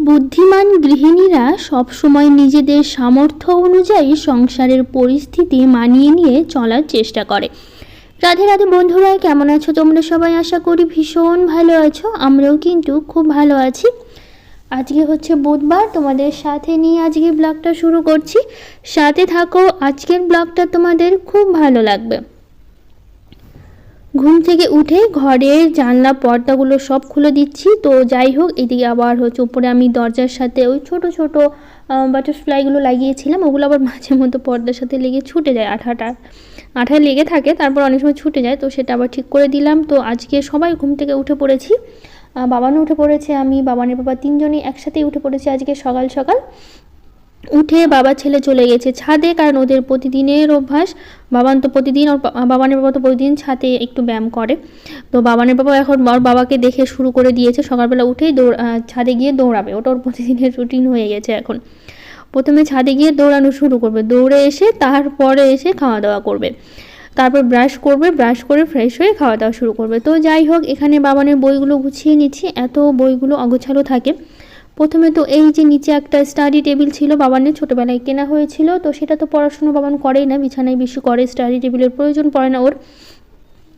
বুদ্ধিমান গৃহিণীরা সবসময় নিজেদের সামর্থ্য অনুযায়ী সংসারের পরিস্থিতি মানিয়ে নিয়ে চলার চেষ্টা করে। রাধে রাধে বন্ধুরা, কেমন আছো তোমরা সবাই? আশা করি ভীষণ ভালো আছো। আমরাও কিন্তু খুব ভালো আছি। আজকে হচ্ছে বুধবার, তোমাদের সাথে নিয়ে আজকে ব্লগটা শুরু করছি। সাথে থাকো, আজকের ব্লগটা তোমাদের খুব ভালো লাগবে। ঘুম থেকে উঠে ঘরের জানলা পর্দাগুলো সব খুলে দিচ্ছি। তো যাই হোক, এদিকে আবার হচ্ছে উপরে আমি দরজার সাথে ওই ছোট ছোট বাটারফ্লাইগুলো লাগিয়েছিলাম, ওগুলো আবার মাঝে মধ্যে পর্দার সাথে লেগে ছুটে যায়, আঠায় লেগে থাকে, তারপর অনেক সময় ছুটে যায়, তো সেটা আবার ঠিক করে দিলাম। তো আজকে সবাই ঘুম থেকে উঠে পড়েছি, বাবানও উঠে পড়েছে, আমি বাবানের বাবা তিনজনই একসাথেই উঠে পড়েছি আজকে সকাল সকাল। উঠে বাবা ছেলে চলে গেছে ছাদে, কারণ ওদের প্রতিদিনের অভ্যাস। বাবানের বাবা তো প্রতিদিন ছাদে একটু ব্যায়াম করে। তো বাবানের বাবা এখন ওর বাবাকে দেখে শুরু করে দিয়েছে, সকালবেলা উঠেই ছাদে গিয়ে দৌড়াবে। ওটা ওর প্রতিদিনের রুটিন হয়ে গেছে এখন। প্রথমে ছাদে গিয়ে দৌড়ানো শুরু করবে, দৌড়ে এসে তারপরে এসে খাওয়া দাওয়া করবে, তারপর ব্রাশ করে ফ্রেশ হয়ে খাওয়া দাওয়া শুরু করবে। তো যাই হোক, এখানে বাবানের বইগুলো গুছিয়ে নিচ্ছি, এত বইগুলো অগোছালো থাকে। প্রথমে তো এই যে নিচে একটা স্টাডি টেবিল ছিল, বাবানের ছোটোবেলায় কেনা হয়েছিল, তো সেটা তো পড়াশুনো বাবান করেই না, বিছানায় বেশি করে, স্টাডি টেবিলের প্রয়োজন পড়ে না ওর।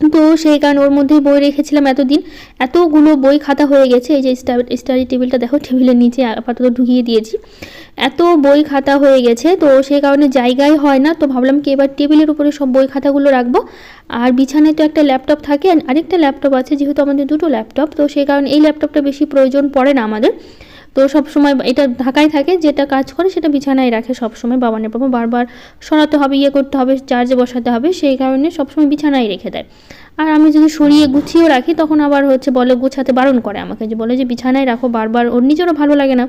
তো সেই কারণে ওর মধ্যেই বই রেখেছিলাম এতদিন। এতগুলো বই খাতা হয়ে গেছে, এই যে স্টাডি টেবিলটা দেখো, টেবিলের নিচে আপাতত ঢুকিয়ে দিয়েছি। এত বই খাতা হয়ে গেছে, তো সেই কারণে জায়গায় হয় না, তো ভাবলাম কি এবার টেবিলের উপরে সব বই খাতাগুলো রাখবো। আর বিছানায় তো একটা ল্যাপটপ থাকে, আরেকটা ল্যাপটপ আছে, যেহেতু আমাদের দুটো ল্যাপটপ, তো সেই কারণে এই ল্যাপটপটা বেশি প্রয়োজন পড়ে না আমাদের। তো সবসময় এটা ঢাকায় থাকে, যেটা কাজ করে সেটা বিছানায় রাখে সবসময়। বাবানের বাবা বারবার সরাতে হবে, করতে হবে, চার্জে বসাতে হবে, সেই কারণে সবসময় বিছানায় রেখে দেয়। আর আমি যদি সরিয়ে গুছিয়েও রাখি, তখন আবার হচ্ছে বলে, গোছাতে বারণ করে আমাকে, যে বলে যে বিছানায় রাখো, বারবার ওর নিজেরও ভালো লাগে না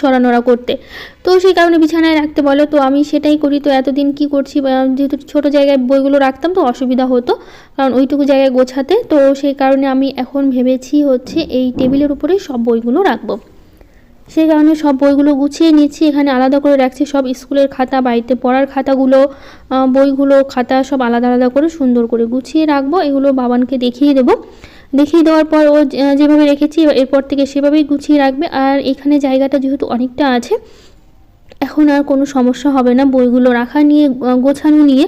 সরানোরা করতে, তো সেই কারণে বিছানায় রাখতে বলে। তো আমি সেটাই করি। তো এতদিন কি করছি, যেহেতু ছোটো জায়গায় বইগুলো রাখতাম তো অসুবিধা হতো, কারণ ওইটুকু জায়গায় গোছাতে, তো সেই কারণে আমি এখন ভেবেছি হচ্ছে এই টেবিলের উপরেই সব বইগুলো রাখবো। সেই কারণে সব বইগুলো গুছিয়ে নিচ্ছি, এখানে আলাদা করে রাখছি সব স্কুলের খাতা, বাড়িতে পড়ার খাতাগুলো, বইগুলো, খাতা সব আলাদা আলাদা করে সুন্দর করে গুছিয়ে রাখবো। এগুলো বাবানকে দেখিয়ে দেওয়ার পর ও যেভাবে রেখেছি এরপর থেকে সেভাবেই গুছিয়ে রাখবে। আর এখানে জায়গাটা যেহেতু অনেকটা আছে, এখন আর কোনো সমস্যা হবে না বইগুলো রাখা নিয়ে, গোছানো নিয়ে।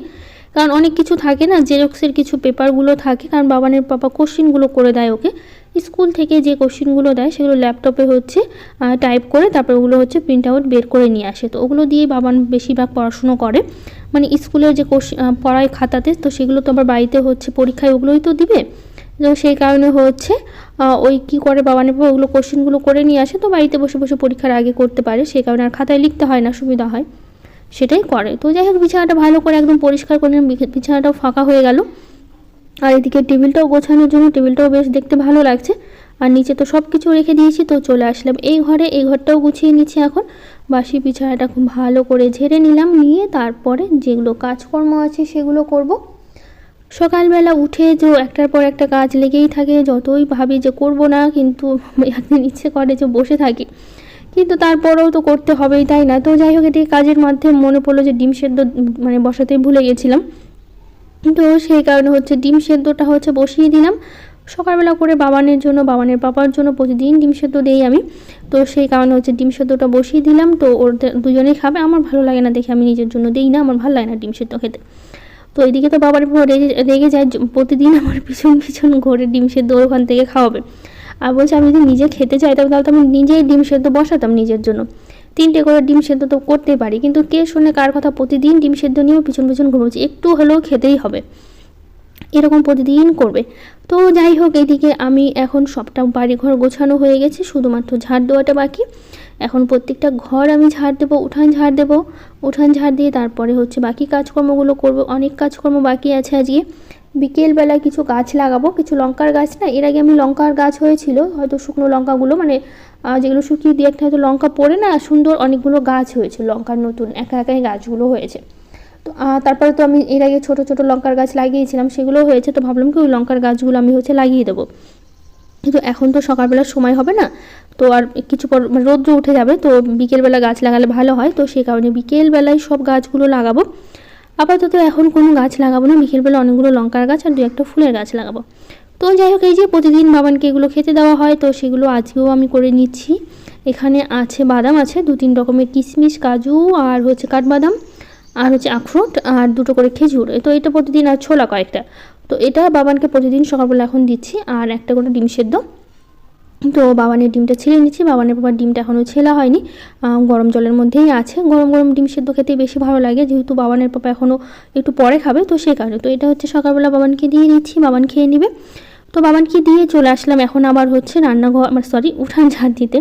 কারণ অনেক কিছু থাকে না, জেরক্সের কিছু পেপারগুলো থাকে, কারণ বাবানের পাপা কোশ্চিনগুলো করে দেয় ওকে, স্কুল থেকে যে কোশ্চিনগুলো দেয় সেগুলো ল্যাপটপে হচ্ছে টাইপ করে, তারপর ওগুলো হচ্ছে প্রিন্ট আউট বের করে নিয়ে আসে। তো ওগুলো দিয়ে বাবান বেশিরভাগ পড়াশুনো করে, মানে স্কুলের যে পড়ায় খাতাতে, তো সেগুলো তো আবার বাড়িতে হচ্ছে পরীক্ষায় ওগুলোই তো দিবে। তো সেই কারণে হচ্ছে ওই কী করে বাবানের বাবা ওগুলো কোশ্চিনগুলো করে নিয়ে আসে, তো বাড়িতে বসে বসে পরীক্ষার আগে করতে পারে, সেই কারণে আর খাতায় লিখতে হয় না, সুবিধা হয়, সেটাই করে। তো যাই হোক, বিছানাটা ভালো করে একদম পরিষ্কার করে বিছানাটাও ফাঁকা হয়ে গেল। আর এদিকে টেবিলটাও গোছানোর জন্য, টেবিলটাও বেশ দেখতে ভালো লাগছে। আর নিচে তো সব কিছু রেখে দিয়েছি, তো চলে আসলাম এই ঘরে, এই ঘরটাও গুছিয়ে নিচ্ছি এখন। বাসি বিছানাটা খুব ভালো করে ঝেড়ে নিলাম, নিয়ে তারপরে যেগুলো কাজকর্ম আছে সেগুলো করব। সকালবেলা উঠে যে একটার পর একটা কাজ লেগেই থাকে, যতই ভাবি যে করব না, কিন্তু একদিন ইচ্ছে করে যে বসে থাকি, কিন্তু তারপরেও তো করতে হবেই, তাই না? তো যাই হোক, এটি কাজের মাধ্যমে মনে পড়লো যে ডিম সেদ্ধ মানে বসাতেই ভুলে গেছিলাম, তো সেই কারণে হচ্ছে ডিম সেদ্ধটা হচ্ছে বসিয়ে দিলাম সকালবেলা করে বাবানের জন্য, বাবানের পাপার জন্য প্রতিদিন ডিম সেদ্ধ দেই আমি, তো সেই কারণে হচ্ছে ডিম সেদ্ধটা বসিয়ে দিলাম। তো ওদের দুজনেই খাবে, আমার ভালো লাগে না দেখে আমি নিজের জন্য দিই না, আমার ভালো লাগে না ডিম সেদ্ধ খেতে। তো এদিকে তো বাবার রেগে যায়, প্রতিদিন আমার পিছন ঘরে ডিম সেদ্ধ ওখান থেকে খাওয়াবে। আর বলছে আমি যদি নিজে খেতে চাইতাম তাহলে তো আমি নিজেই ডিম সেদ্ধ বসাতাম নিজের জন্য, 3টে করে ডিম সেদ্ধ তো করতেই পারি, কিন্তু কে শোনে কার কথা, প্রতিদিন ডিম সেদ্ধ নিয়েও পিছন ঘুরোচ্ছে, একটু হলেও খেতেই হবে, এরকম প্রতিদিন করবে। তো যাই হোক, এদিকে আমি এখন সবটা বাড়িঘর গোছানো হয়ে গেছে, শুধুমাত্র ঝাড় দেওয়াটা বাকি। এখন প্রত্যেকটা ঘর আমি ঝাড় দেবো, উঠান ঝাড় দিয়ে তারপরে হচ্ছে বাকি কাজকর্মগুলো করব। অনেক কাজকর্ম বাকি আছে আজকে। বিকেলবেলায় কিছু গাছ লাগাবো, কিছু লঙ্কার গাছ না, এর আগে আমি লঙ্কার গাছ হয়েছিল, হয়তো শুকনো লঙ্কাগুলো মানে যেগুলো শুকিয়ে দিয়ে একটা হয়তো লঙ্কা পড়ে না, সুন্দর অনেকগুলো গাছ হয়েছে লঙ্কার, নতুন একা একাই গাছগুলো হয়েছে। তো তারপরে তো আমি এর আগে ছোটো ছোটো লঙ্কার গাছ লাগিয়েছিলাম, সেগুলো হয়েছে, তো ভাবলাম কি ওই লঙ্কার গাছগুলো আমি হচ্ছে লাগিয়ে দেবো। কিন্তু এখন তো সকালবেলা সময় হবে না, তো আর কিছু পর রৌদ্র উঠে যাবে, তো বিকেলবেলা গাছ লাগালে ভালো হয়, তো সেই কারণে বিকেলবেলায় সব গাছগুলো লাগাবো। আপাতত এখন কোনো গাছ লাগাবো না, বিকেলবেলা অনেকগুলো লঙ্কার গাছ আর 2-1টা ফুলের গাছ লাগাবো। তো যাই হোক, এই যে প্রতিদিন বাবানকে এগুলো খেতে দেওয়া হয়, তো সেগুলো আজকেও আমি করে নিচ্ছি। এখানে আছে বাদাম আছে 2-3 রকমের, কিশমিশ, কাজু আর হচ্ছে কাঠবাদাম আর হচ্ছে আখরোট আর 2টো করে খেজুর। তো এটা প্রতিদিন, আর ছোলা কয়েকটা। তো এটা বাবানকে প্রতিদিন সকালবেলা এখন দিচ্ছি। আর একটা করে ডিম সেদ্ধ। তো বাবানের ডিমটা ছেড়ে নিচ্ছি। বাবানের বাবার ডিমটা এখনও ছেলা হয়নি, গরম জলের মধ্যেই আছে। গরম গরম ডিম সেদ্ধ খেতে বেশি ভালো লাগে, যেহেতু বাবানের পাপা এখনও একটু পরে খাবে, তো সেই কারণে। তো এটা হচ্ছে সকালবেলা বাবানকে দিয়ে দিচ্ছি, বাবান খেয়ে নেবে। তো বাবানকে দিয়ে চলে আসলাম এখন আবার হচ্ছে রান্নাঘর, উঠান ঝাড় দিতে।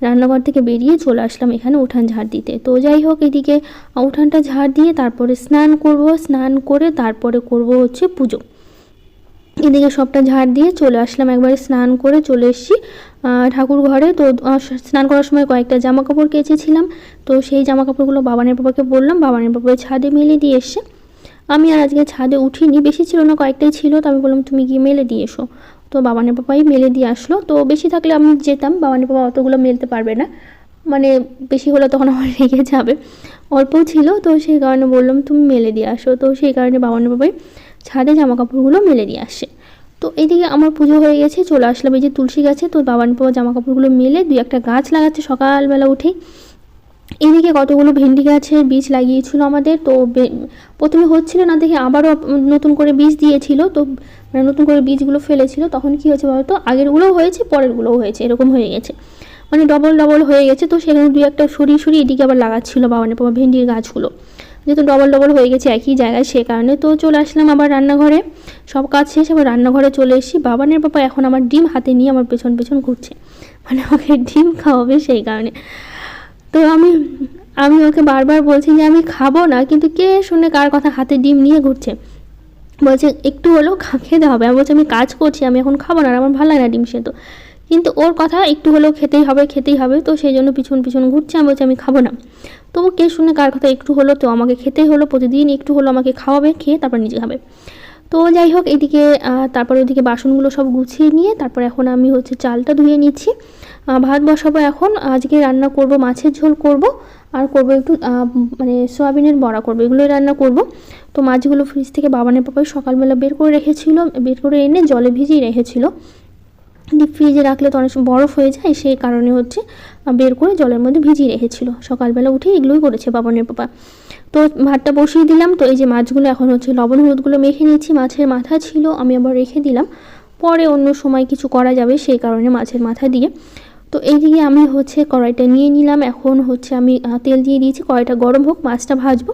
রান্নাঘর থেকে বেরিয়ে চলে আসলাম এখানে উঠান ঝাড় দিতে। তো যাই হোক, এদিকে উঠানটা ঝাড় দিয়ে তারপরে স্নান করব, স্নান করে তারপরে করব হচ্ছে পুজো। এদিকে সবটা ঝাড় দিয়ে চলে আসলাম, একবারে স্নান করে চলে এসেছি ঠাকুর ঘরে। তো স্নান করার সময় কয়েকটা জামা কাপড় কেচেছিলাম, তো সেই জামা কাপড়গুলো বাবানের বাবাকে বললাম, বাবানের বাবা ছাদে মেলে দিয়ে এসছে। আমি আর আজকে ছাদে উঠিনি, বেশি ছিল না, কয়েকটাই ছিল। তো আমি বললাম তুমি গিয়ে মেলে দিয়ে এসো। তো বাবানের বাবাই মেলে দিয়ে আসলো। তো বেশি থাকলে আমি যেতাম, বাবানের বাবা অতগুলো মেলতে পারবে না, মানে বেশি হলে তখন আমার রেগে যাবে। অল্পও ছিল, তো সেই কারণে বললাম তুমি মেলে দিয়ে আসো। তো সেই কারণে বাবানের বাবাই ছাদে জামা কাপড়গুলো মেলে দিয়ে আসে। তো এইদিকে আমার পুজো হয়ে গেছে, চলে আসলাম এই যে তুলসী গাছে। তো বাবানের বাবা জামা কাপড়গুলো মেলে 2-1টা গাছ লাগাচ্ছে সকালবেলা উঠেই। এদিকে কতগুলো ভেন্ডি গাছের বীজ লাগিয়েছিল আমাদের। তো প্রথমে হচ্ছিল না দেখে আবারও নতুন করে বীজ দিয়েছিল। তো মানে নতুন করে বীজগুলো ফেলেছিল, তখন কী হয়েছে বলতো, আগেরগুলোও হয়েছে পরেরগুলোও হয়েছে, এরকম হয়ে গেছে, মানে ডবল ডবল হয়ে গেছে। তো সেখানে 2-1টা সরিয়ে সরিয়ে এদিকে আবার লাগাচ্ছিল বাবানের বাবা ভেন্ডির গাছগুলো, যেহেতু ডবল ডবল হয়ে গেছে একই জায়গায়, সে কারণে। তো চলে আসলাম আবার রান্নাঘরে, সব কাজ শেষ আবার রান্নাঘরে চলে এসেছি। বাবানের বাবা এখন আমার ডিম হাতে নিয়ে আমার পেছন পেছন ঘুরছে, মানে আমাকে ডিম খাওয়াবে, সেই কারণে। তো আমি ওকে বারবার বলছি যে আমি খাবো না, কিন্তু কে শুনে কার কথা, হাতে ডিম নিয়ে ঘুরছে। বলছে একটু হলেও খেতে হবে। আমি বলছি আমি কাজ করছি, আমি এখন খাবো না, আমার ভালো লাগে না ডিম সেদ্ধ, কিন্তু ওর কথা একটু হলেও খেতেই হবে খেতেই হবে। তো সেই জন্য পিছন পিছন ঘুরছে। আমি বলছি আমি খাবো না, তবু কে শুনে কার কথা, একটু হলো তো আমাকে খেতেই হলো, প্রতিদিন একটু হলো আমাকে খাওয়াবে, খেয়ে তারপর নিজে খাবে। তো যাই হোক, এদিকে তারপরে ওইদিকে বাসনগুলো সব গুছিয়ে নিয়ে তারপরে এখন আমি হচ্ছে চালটা ধুয়ে নিচ্ছি। ভাত বসাবো এখন। আজকে রান্না করব মাছের ঝোল করব, আর করব একটু মানে সয়াবিনের বড়া করব, এগুলোই রান্না করব। তো মাছগুলো ফ্রিজ থেকে বাবানের পাপাই সকালবেলা বের করে রেখেছিল, বের করে এনে জলে ভিজিয়ে রেখেছিল। ডিপ ফ্রিজে রাখলে তো অনেক বরফ হয়ে যায়, সেই কারণে হচ্ছে বের করে জলের মধ্যে ভিজিয়ে রেখেছিল। সকালবেলা উঠে এগুলোই করেছে বাবানের পাপা। তো ভাতটা বসিয়ে দিলাম। তো এই যে মাছগুলো এখন হচ্ছে লবণ হলুদগুলো মেখে নিচ্ছি। মাছের মাথা ছিল, আমি আবার রেখে দিলাম, পরে অন্য সময় কিছু করা যাবে, সেই কারণে মাছের মাথা দিয়ে। তো এইদিকে আমি হচ্ছে কড়াইটা নিয়ে নিলাম, এখন হচ্ছে আমি তেল দিয়ে দিয়েছি, কড়াইটা গরম হোক, মাছটা ভাজবো।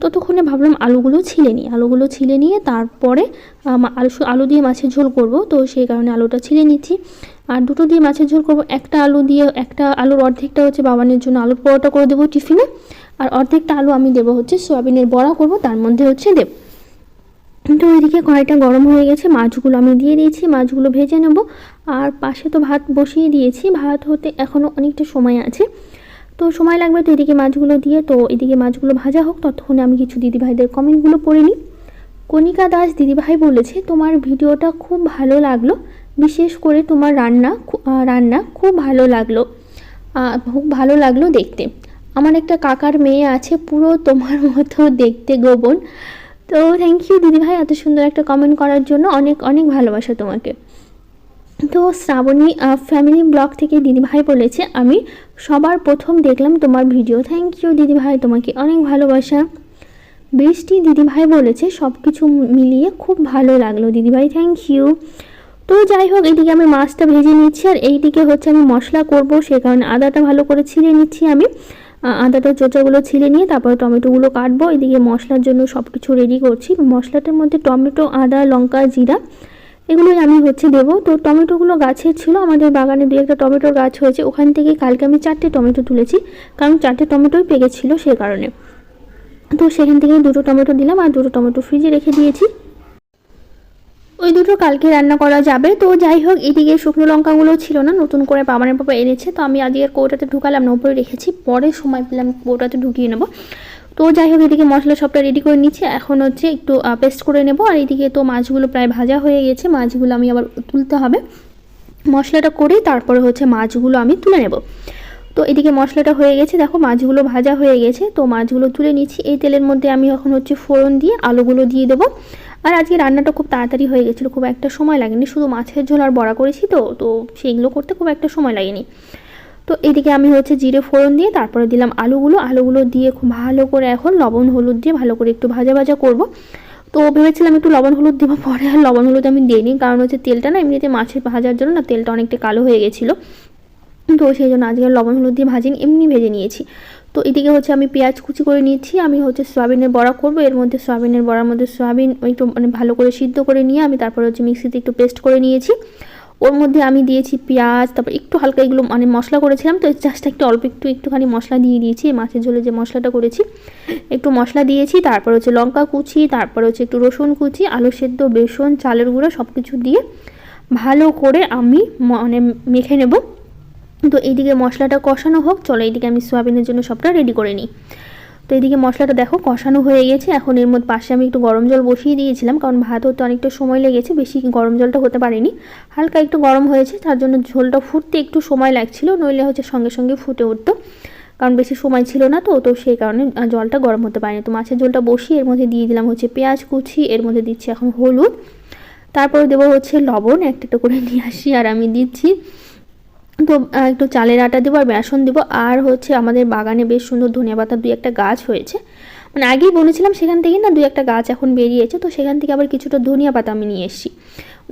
ততক্ষণে ভাবলাম আলুগুলো ছিলে নিয়ে তারপরে আলু দিয়ে মাছের ঝোল করব। তো সেই কারণে আলুটা ছিলে নিচ্ছি। আর 2টো দিয়ে মাছের ঝোল করব। একটা আলুর অর্ধেকটা হচ্ছে বাবানের জন্য আলুর পরোটা করে দেবো টিফিনে, আর অর্ধেকটা আলু আমি দেবো হচ্ছে সয়াবিনের বড়া করব, তার মধ্যে হচ্ছে দেব। তো ওইদিকে কড়াইটা গরম হয়ে গেছে, মাছগুলো আমি দিয়ে দিয়েছি, মাছগুলো ভেজে নেব। আর পাশে তো ভাত বসিয়ে দিয়েছি, ভাত হতে এখনও অনেকটা সময় আছে, তো সময় লাগবে। তো এদিকে মাছগুলো দিয়ে, তো এদিকে মাছগুলো ভাজা হোক, ততক্ষণে আমি কিছু দিদিভাইদের কমেন্টগুলো পড়ে নিই। কণিকা দাস দিদিভাই বলেছে তোমার ভিডিওটা খুব ভালো লাগলো, বিশেষ করে তোমার রান্না খুব ভালো লাগলো দেখতে। আমার একটা কাকার মেয়ে আছে, পুরো তোমার মতো দেখতে গোবন। তো থ্যাংক ইউ দিদিভাই এত সুন্দর একটা কমেন্ট করার জন্য, অনেক অনেক ভালোবাসা তোমাকে। তো শ্রাবণী ফ্যামিলি ব্লগ থেকে দিদিভাই বলেছে আমি সবার প্রথম দেখলাম তোমার ভিডিও। থ্যাংক ইউ দিদিভাই, তোমাকে অনেক ভালোবাসা। বৃষ্টি দিদিভাই বলেছে সব কিছু মিলিয়ে খুব ভালো লাগলো দিদিভাই, থ্যাংক ইউ। তো যাই হোক, এইদিকে আমি মাছটা ভেজে নিচ্ছি, আর এইদিকে হচ্ছে আমি মশলা করব, সে কারণে আদাটা ভালো করে ছিলে নিচ্ছি। আমি আদাটা চোচাগুলো ছিলে নিয়ে তারপরে টমেটোগুলো কাটবো। এদিকে মশলার জন্য সব কিছু রেডি করছি। মশলাটার মধ্যে টমেটো, আদা, লঙ্কা, জিরা এগুলোই আমি হচ্ছে দেবো। তো টমেটোগুলো গাছের ছিল, আমাদের বাগানে 2-1টা টমেটোর গাছ হয়েছে, ওখান থেকে কালকে আমি 4টে টমেটো তুলেছি, কারণ 4টে টমেটোই পেকেছিল, সে কারণে। তো সেখান থেকে 2টো টমেটো দিলাম, আর 2টো টমেটো ফ্রিজে রেখে দিয়েছি, ওই 2টো কালকে রান্না করা যাবে। তো যাই হোক, এদিকে শুকনো লঙ্কাগুলো ছিল না, নতুন করে বাবানের পাপা এনেছে, তো আমি আজকে কৌটাতে ঢুকালাম না, উপরে রেখেছি, পরে সময় পেলাম কৌটাতে ঢুকিয়ে নেবো। তো যাই হোক, এদিকে মশলা সবটা রেডি করে নিচ্ছি, এখন হচ্ছে একটু পেস্ট করে নেব। আর এদিকে তো মাছগুলো প্রায় ভাজা হয়ে গেছে, মাছগুলো আমি আবার তুলতে হবে, মশলাটা করে তারপরে হচ্ছে মাছগুলো আমি তুলে নেব। তো এদিকে মশলাটা হয়ে গেছে, দেখো মাছগুলো ভাজা হয়ে গেছে। তো মাছগুলো তুলে নিচ্ছি। এই তেলের মধ্যে আমি এখন হচ্ছে ফোড়ন দিয়ে আলুগুলো দিয়ে দেবো। আর আজকে রান্নাটা খুব তাড়াতাড়ি হয়ে গেছিলো, খুব একটা সময় লাগেনি, শুধু মাছের ঝোল আর বড়া করেছি, তো সেইগুলো করতে খুব একটা সময় লাগেনি। তো এদিকে আমি হচ্ছে জিরে ফোড়ন দিয়ে তারপরে দিলাম আলুগুলো দিয়ে খুব ভালো করে এখন লবণ হলুদ দিয়ে ভালো করে একটু ভাজা ভাজা করব। তো ভেবেছিলাম একটু লবণ হলুদ দেবো, পরে আর লবণ হলুদ আমি দিইনি, কারণ হচ্ছে তেলটা না এমনিতে মাছের ভাজার জন্য না তেলটা অনেকটা কালো হয়ে গেছিলো, তো সেই জন্য আজকে লবণ হলুদ দিয়ে ভাজিনি, এমনি ভেজে নিয়েছি। তো এদিকে হচ্ছে আমি পেঁয়াজ কুচি করে নিয়েছি, আমি হচ্ছে সয়াবিনের বড়া করব। এর মধ্যে সয়াবিনের বড়ার মধ্যে সয়াবিন একটু মানে ভালো করে সিদ্ধ করে নিয়ে আমি তারপরে হচ্ছে মিক্সিতে একটু পেস্ট করে নিয়েছি। ওর মধ্যে আমি দিয়েছি পেঁয়াজ, তারপর একটু হালকা এগুলো মানে মশলা করেছিলাম, তো জাস্ট একটু অল্প একটুখানি মশলা দিয়ে দিয়েছি। মাছের ঝোলে যে মশলাটা করেছি একটু মশলা দিয়েছি, তারপর হচ্ছে লঙ্কা কুচি, তারপর হচ্ছে একটু রসুন কুচি, আলু সেদ্ধ, বেসন, চালের গুঁড়ো সব কিছু দিয়ে ভালো করে আমি মানে মেখে নেব। তো এইদিকে মশলাটা কষানো হোক, চলো এইদিকে আমি সোয়াবিনের জন্য সবটা রেডি করে নিই। তো এইদিকে মশলাটা দেখো কষানো হয়ে গেছে। এখন এর মধ্যে পাশে আমি একটু গরম জল বসিয়ে দিয়েছিলাম, কারণ ভাত হতে অনেকটা সময় লেগেছে, বেশি গরম জলটা হতে পারেনি, হালকা একটু গরম হয়েছে, তার জন্য ঝোলটা ফুটতে একটু সময় লাগছিল, নইলে হচ্ছে সঙ্গে সঙ্গে ফুটে উঠতো, কারণ বেশি সময় ছিল না। তো সেই কারণে জলটা গরম হতে পারেনি। তো মাছের ঝোলটা বসিয়ে এর মধ্যে দিয়ে দিলাম হচ্ছে পেঁয়াজ কুচি, এর মধ্যে দিচ্ছি এখন হলুদ, তারপরে দেবো হচ্ছে লবণ, একটা করে নিয়ে আসি আর আমি দিচ্ছি। তো একটু চালের আটা দেবো আর বেসন দেবো, আর হচ্ছে আমাদের বাগানে বেশ সুন্দর ধনিয়া পাতার 2-1টা গাছ হয়েছে, মানে আগেই বলেছিলাম সেখান থেকে না 2-1টা গাছ এখন বেরিয়েছে, তো সেখান থেকে আবার কিছুটা ধনিয়া পাতা আমি নিয়ে এসেছি।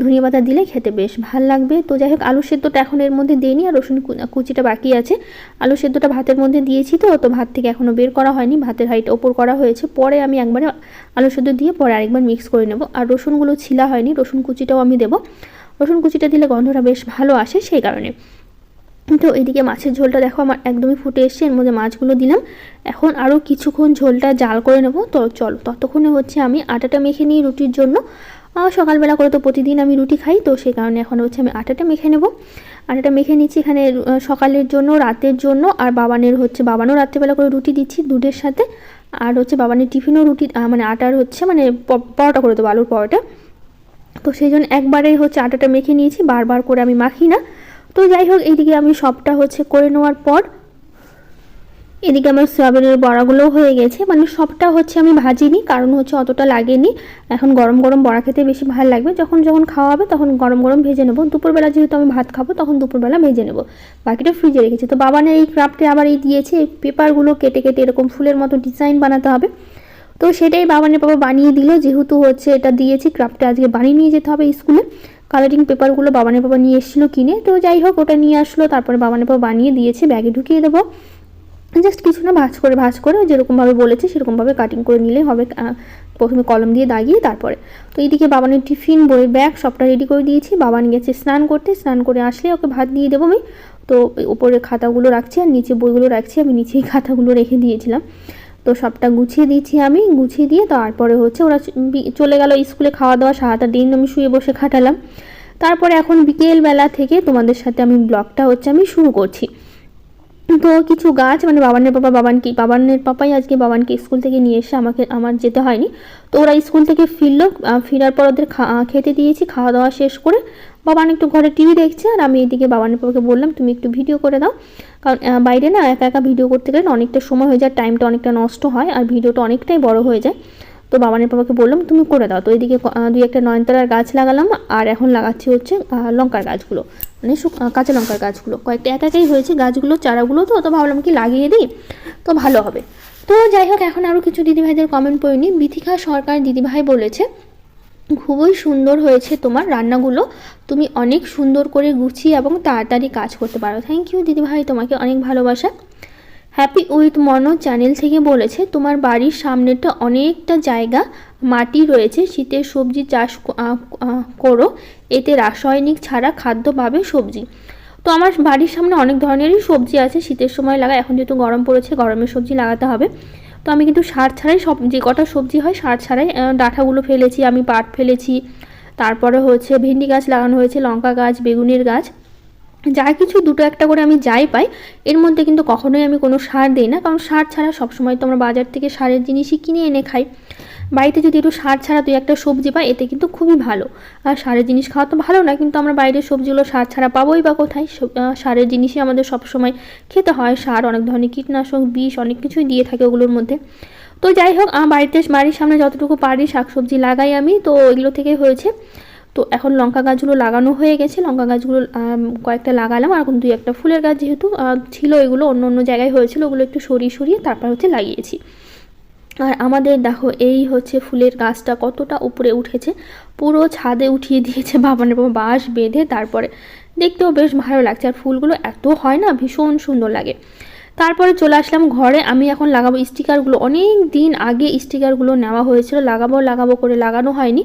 ধনিয়া পাতা দিলে খেতে বেশ ভাল লাগবে। তো যাই হোক আলু সেদ্ধটা এখন এর মধ্যে দিইনি, আর রসুন কুচিটা বাকি আছে। আলু সেদ্ধটা ভাতের মধ্যে দিয়েছি, তো ভাত থেকে এখনও বের করা হয়নি, ভাতের হাইট ওপর করা হয়েছে, পরে আমি একবারে আলু সেদ্ধ দিয়ে পরে আরেকবার মিক্স করে নেব। আর রসুনগুলো ছিলা হয়নি, রসুন কুচিটাও আমি দেবো, রসুন কুচিটা দিলে গন্ধটা বেশ ভালো আসে সেই কারণে। তো এইদিকে মাছের ঝোলটা দেখো আমার একদমই ফুটে এসছে, এর মধ্যে মাছগুলো দিলাম, এখন আরও কিছুক্ষণ ঝোলটা জাল করে নেব। তো চলো ততক্ষণে হচ্ছে আমি আটাটা মেখে নিই রুটির জন্য। সকালবেলা করে তো প্রতিদিন আমি রুটি খাই, তো সেই কারণে এখন হচ্ছে আমি আটাটা মেখে নেব। আটাটা মেখে নিচ্ছি এখানে সকালের জন্য, রাতের জন্য, আর বাবানও রাত্রেবেলা করে রুটি দিচ্ছি দুধের সাথে, আর হচ্ছে বাবানের টিফিনও রুটি মানে আটার হচ্ছে মানে পরোটা করে দেবো, আলুর পরোটা। তো সেই জন্য একবারেই হচ্ছে আটাটা মেখে নিয়েছি, বারবার করে আমি মাখি না। তো যাই হোক এইদিকে আমি সবটা হচ্ছে করে নেওয়ার পর এদিকে আমার সয়াবিনের বড়াগুলোও হয়ে গেছে, মানে সবটা হচ্ছে আমি ভাজিনি, কারণ হচ্ছে অতটা লাগেনি, এখন গরম গরম বড়া খেতে বেশি ভালো লাগবে, যখন খাওয়া হবে তখন গরম গরম ভেজে নেবো। দুপুরবেলা যেহেতু আমি ভাত খাবো তখন দুপুরবেলা ভেজে নেবো, বাকিটা ফ্রিজে রেখেছি। তো বাবানের এই ক্রাফটে আবার এই দিয়েছে, এই পেপারগুলো কেটে কেটে এরকম ফুলের মতো ডিজাইন বানাতে হবে, তো সেটাই বাবানের বাবা বানিয়ে দিল, যেহেতু হচ্ছে এটা দিয়েছি ক্রাফটে আজকে বানিয়ে নিয়ে যেতে হবে স্কুলে। কালারিং পেপারগুলো বাবানের বাবা নিয়ে এসেছিলো কিনে, তো যাই হোক ওটা নিয়ে আসলো, তারপরে বাবানের বাবা বানিয়ে দিয়েছে, ব্যাগে ঢুকিয়ে দেবো। জাস্ট কিছু না, ভাঁজ করে যেরকমভাবে বলেছে সেরকমভাবে কাটিং করে নিলেই হবে, প্রথমে কলম দিয়ে দাগিয়ে তারপরে। তো এইদিকে বাবানের টিফিন, বই, ব্যাগ সবটা রেডি করে দিয়েছি। বাবান গেছে স্নান করতে, স্নান করে আসলে ওকে ভাত দিয়ে দেবো আমি। তো উপরে খাতাগুলো রাখছি আর নিচে বইগুলো রাখছি, আমি নিচেই খাতাগুলো রেখে দিয়েছিলাম। তো সবটা গুছিয়ে দিয়েছি আমি, গুছিয়ে দিয়ে তারপরে হচ্ছে ওরা চলে গেল স্কুলে, খাওয়া দাওয়া, সারাটা দিন আমি শুয়ে বসে খাটালাম। তারপরে এখন বিকেলবেলা থেকে তোমাদের সাথে আমি ব্লগটা হচ্ছে আমি শুরু করছি। তো কিছু গাছ মানে বাবানের পাপাই আজকে বাবানকে স্কুল থেকে নিয়ে এসে আমার যেতে হয়নি, তো ওরা স্কুল থেকে ফেরার পর ওদের খেতে দিয়েছি, খাওয়া দাওয়া শেষ করে বাবান একটু ঘরে টিভি দেখছে, আর আমি এদিকে বাবানের পাপাকে বললাম তুমি একটু ভিডিও করে দাও, কারণ বাইরে না একা একা ভিডিও করতে গেলে অনেকটা সময় হয়ে যায়, টাইমটা অনেকটা নষ্ট হয়, আর ভিডিওটা অনেকটাই বড় হয়ে যায়। তো বাবানের পাপাকে বললাম তুমি করে দাও। তো এদিকে 2-1টা নয়নতারার গাছ লাগালাম, আর এখন লাগাচ্ছি হচ্ছে লঙ্কার গাছগুলো, মানে কাঁচা লঙ্কার গাছগুলো, কয়েকটা একাই হয়েছে গাছগুলো, চারাগুলো, তো ভাবলাম কি লাগিয়ে দিই তো ভালো হবে। তো যাই হোক এখন আরও কিছু দিদিভাইদের কমেন্ট পড়িনি। বিথিকা সরকার দিদিভাই বলেছে খুবই সুন্দর হয়েছে তোমার রান্নাগুলো, তুমি অনেক সুন্দর করে গুছিয়ে এবং তাড়াতাড়ি কাজ করতে পারো। থ্যাংক ইউ দিদিভাই, তোমাকে অনেক ভালোবাসা। হ্যাপি উইথ মনো চ্যানেল থেকে বলেছে তোমার বাড়ির সামনেটা অনেকটা জায়গা মাটি রয়েছে, শীতের সবজি চাষ করো, এতে রাসায়নিক ছাড়া খাদ্য পাবে সবজি। তো আমার বাড়ির সামনে অনেক ধরনেরই সবজি আছে, শীতের সময় লাগা, এখন যেহেতু গরম পড়েছে গরমের সবজি লাগাতে হবে, তো আমি কিন্তু সার ছাড়াই যে কটা সবজি হয় সার ছাড়াই, ডাঁটাগুলো ফেলেছি আমি, পাট ফেলেছি, তারপরে হচ্ছে ভেন্ডি গাছ লাগানো হয়েছে, লঙ্কা গাছ, বেগুনের গাছ, যা কিছু 2-1টা করে আমি যাই পাই, এর মধ্যে কিন্তু কখনোই আমি কোনো সার দিই না, কারণ সার ছাড়া সবসময় তো আমরা বাজার থেকে সারের জিনিসই কিনে এনে খাই। বাড়িতে যদি একটু সার ছাড়া 2-1টা সবজি পাই এতে কিন্তু খুবই ভালো। আর সারের জিনিস খাওয়া তো ভালো না, কিন্তু আমরা বাইরের সবজিগুলো সার ছাড়া পাবোই বা কোথায়, সারের জিনিসই আমাদের সবসময় খেতে হয়, সার অনেক ধরনের কীটনাশক, বিষ অনেক কিছুই দিয়ে থাকে ওগুলোর মধ্যে। তো যাই হোক বাড়ির সামনে যতটুকু পারি শাকসবজি লাগাই আমি, তো এগুলো থেকে হয়েছে। তো এখন লঙ্কা গাছগুলো লাগানো হয়ে গেছে, লঙ্কা গাছগুলো কয়েকটা লাগালাম, আর এখন 2-1টা ফুলের গাছ যেহেতু ছিল, এগুলো অন্য অন্য জায়গায় হয়েছিল, ওগুলো একটু সরিয়ে সরিয়ে তারপর হচ্ছে লাগিয়েছি। আর আমাদের দেখো এই হচ্ছে ফুলের গাছটা কতটা উপরে উঠেছে, পুরো ছাদে উঠিয়ে দিয়েছে বাবানের বাবা বাঁশ বেঁধে, তারপরে দেখতেও বেশ ভালো লাগছে। আর ফুলগুলো এত হয় না, ভীষণ সুন্দর লাগে। তারপরে চলে আসলাম ঘরে। আমি এখন লাগাবো স্টিকারগুলো, অনেক দিন আগে স্টিকারগুলো নেওয়া হয়েছিল, লাগাবো করে লাগানো হয়নি।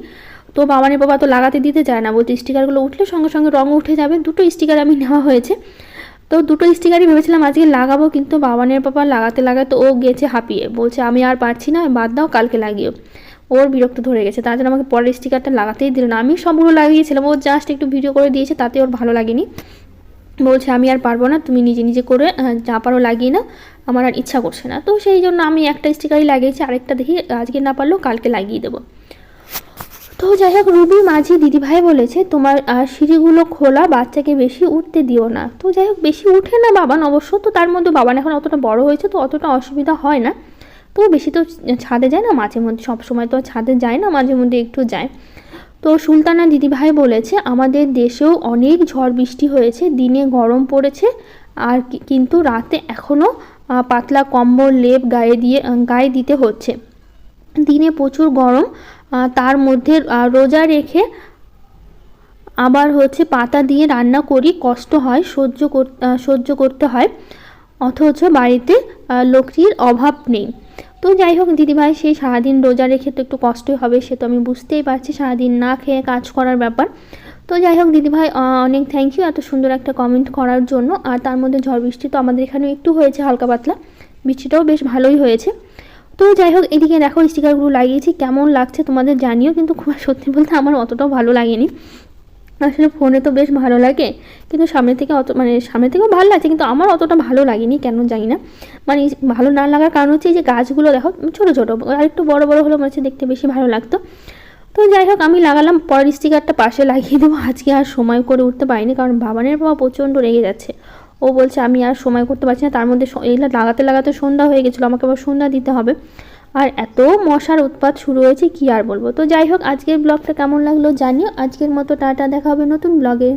তো বাবানের বাবা তো লাগাতে দিতে চায় না, বলতে স্টিকারগুলো উঠলে সঙ্গে সঙ্গে রঙ উঠে যাবে। 2টো স্টিকার আমি নেওয়া হয়েছে, তো 2টো স্টিকারই ভেবেছিলাম আজকে লাগাবো, কিন্তু বাবানের বাবা লাগাতে ও গেছে হাঁপিয়ে, বলছে আমি আর পারছি না, বাদ দাও, কালকে লাগিও। ওর বিরক্ত ধরে গেছে, তার জন্য আমাকে পরের স্টিকারটা লাগাতেই দিল না। আমি সবগুলো লাগিয়েছিলাম, ও জাস্ট একটু ভিডিও করে দিয়েছে, তাতে ওর ভালো লাগেনি, বলছে আমি আর পারবো না, তুমি নিজে নিজে করে যা পারো লাগিয়ে নাও, আমার আর ইচ্ছা করছে না। তো সেই জন্য আমি একটা স্টিকারই লাগিয়েছি, আরেকটা দেখি আজকে না পারলেও কালকে লাগিয়ে দেবো। তো যাই হোক, রুবি মাঝি দিদিভাই বলেছে তোমার সিঁড়িগুলো খোলা, বাচ্চাকে বেশি উঠতে দিও না। তো যাই হোক, বেশি উঠে না বাবান অবশ্য, তো তার মধ্যে বাবান এখন অতটা বড় হয়েছে, তো অতটা অসুবিধা হয় না। তো বেশি তো ছাদে যায় না, মাঝে মধ্যে, সবসময় তো ছাদে যায় না, মাঝে মধ্যে একটু যায়। তো সুলতানা দিদিভাই বলেছে আমাদের দেশেও অনেক ঝড় বৃষ্টি হয়েছে, দিনে গরম পড়েছে, আর কিন্তু রাতে এখনও পাতলা কম্বল লেপ গায়ে দিতে হচ্ছে। দিনে প্রচুর গরম, তার মধ্যে রোজা রেখে আবার হচ্ছে পাতা দিয়ে রান্না করি, কষ্ট হয়, সহ্য করতে হয়, অথচ বাড়িতে লক্ষ্মীর অভাব নেই। তো যাই হোক দিদিভাই, সেই সারাদিন রোজা রেখে তো একটু কষ্টই হবে, সে তো আমি বুঝতেই পারছি, সারাদিন না খেয়ে কাজ করার ব্যাপার। তো যাই হোক দিদিভাই, অনেক থ্যাংক ইউ এত সুন্দর একটা কমেন্ট করার জন্য। আর তার মধ্যে ঝড় বৃষ্টি তো আমাদের এখানে একটু হয়েছে, হালকা পাতলা, বৃষ্টিটাও বেশ ভালোই হয়েছে। তো যাই হোক, এদিকে দেখো স্টিকারগুলো লাগিয়েছি, কেমন লাগছে তোমাদের জানিও, কিন্তু খুব সত্যি বলতে আমার অতটাও ভালো লাগেনি। আসলে ফোনে তো বেশ ভালো লাগে, কিন্তু সামনে থেকে সামনে থেকেও ভালো লাগছে, কিন্তু আমার অতটা ভালো লাগেনি, কেন জানি না। মানে ভালো না লাগার কারণ হচ্ছে এই যে গাছগুলো দেখো ছোটো ছোটো, আর একটু বড় বড় হলে মনে হচ্ছে দেখতে বেশি ভালো লাগতো। তো যাই হোক, আমি লাগালাম, পরের স্টিকারটা পাশে লাগিয়ে দেবো। আজকে আর সময় করে উঠতে পারিনি, কারণ বাবানের বাবা প্রচণ্ড রেগে যাচ্ছে, ও বলছে আমি আর সময় করতে পারছি না। তার মধ্যে এইগুলো লাগাতে সন্ধ্যা হয়ে গেছিলো, আমাকে আবার সন্ধ্যা দিতে হবে, আর এত মশার উৎপাত শুরু হয়েছে কি আর বলবো। তো যাই হোক, আজকের ব্লগটা কেমন লাগলো জানিও। আজকের মতো টাটা, দেখা হবে নতুন ব্লগে।